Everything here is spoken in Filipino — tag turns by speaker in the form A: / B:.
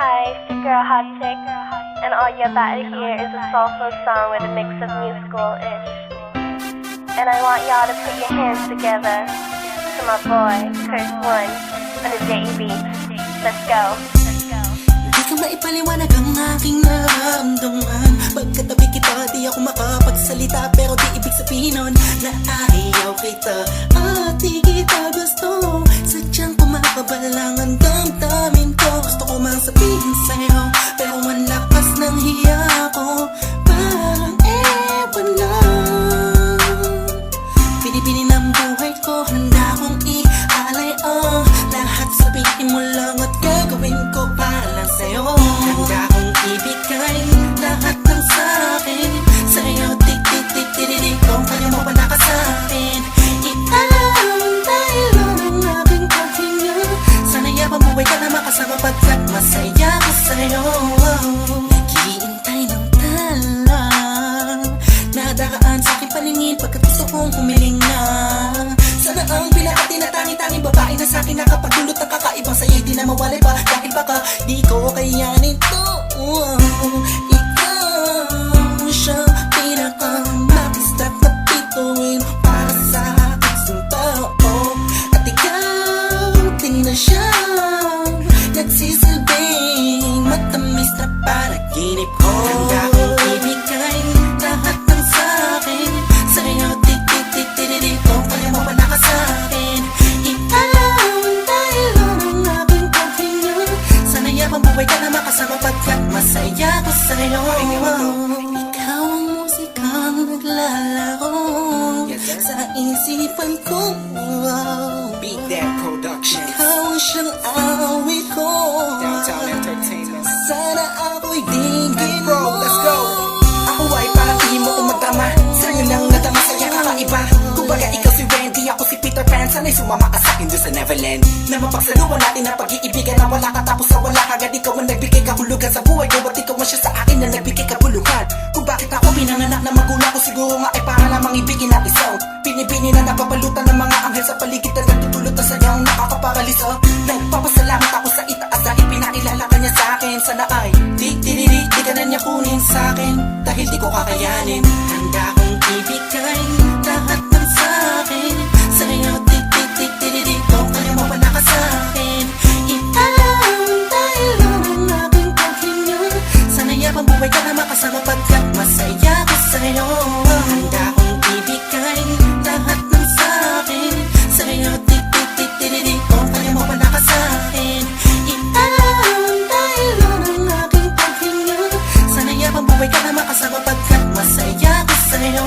A: Hi, it's your girl Hot Chick, and all you're about to hear is a soulful song with a mix of musical-ish. And I want y'all to put your hands together to my boy, Curse One, on the J.E.B. Let's go.
B: Di ko maipaliwanag ang aking nararamdaman. Pagkatabi kita, di ako makapagsalita, pero di ibig sabihin nun na ayaw kita at di kita gusto. Sadyang kumakabalang ang damdamin ko. Gusto ko mang sabihin sa'yo, pero ang lakas ng hiya ko. Parang ewan lang. Pinipili ng buhay ko, handa kong ialay ang lahat. Sabihin mo lang at gagawin ko para lang sa'yo. Handa kong ibigay lahat ng sa'kin sa'yo. Tik-tik-tik-tik-tik, kung kaya mo pa naka sa'kin. Iaalam dahil lang ang aking paghinga. Sana yabang buhay ka na makasama, pagkat masaya ko sa'yo. Naghihintay ng tala, nadaraan sa'king paningin pagkat gusto kong humiling na. Sana ang pinaka-tinatangi-tanging babae na sa'kin nakapagdulot ng kakaibang sa'yo, di na mawalay pa dahil baka di ko kayanin to. Ikaw siyang pinaka-makistat na bituin para sa aking sumpa. At ikaw din na siyang nagsisilbing matamis na panaginip ko. Handa kong ibigay lahat ng sa'kin sa'yo. Tik-tik-tik-tik-tik, kung kaya mo pa naka sa'kin. Ialaw dahil lang ang aking paghinga. Sana yabang buhay ka na makasama, pagkat masaya ko sa'yo. Ikaw ang musikang naglalaro sa isipan ko.
C: Beat That Production,
B: Ikaw ang siyang awit ko.
C: Downtown Entertainment.
B: Sana ako'y dinggin
C: Bro,
B: mo.
C: let's go. Ako ay parang pihin mo umatama. Sa'yo nang nadama, saya kakaiba. Kumbaga ikaw si Wendy, ako si Peter Pan. Sana'y sumama ka sa'kin doon sa Neverland. Na mapagsaluhan natin ang pag-iibigan na wala ka tapos sa wala. Agad ikaw ang nagbigay kahulugan sa buhay ko. Ba't ikaw man siya sa akin na nagbigay kabuluhan? Kung bakit ako pinanganak na magulang ko, siguro nga ay para lamang ibigin ang isaw. Pinibini na napapalutan ng mga anghel sa paligid na nagtutulot na sayang nakakaparalisa. Nagpapasalamat ako sa itaas dahil pinakilala ka niya sa'kin. Sana ay di ka na niya kunin sa'kin dahil di ko kakayanin. Handa kong ibigay lahat ng sa'kin sa'yo. Tik-tik-tik-tik, kung kaya mo pa naka sa'kin. Ialaw dahil lang ang aking paghinga. Sana yabang buhay ka na makasama, pagkat masaya ko sa'yo. Handa kong ibigay lahat ng sa'kin sa'yo. Tik-tik-tik-tik, kung kaya mo pa naka sa'kin. Ialaw dahil lang ang aking paghinga. Sana yabang buhay ka na makasama, pagkat masaya ko sa'yo.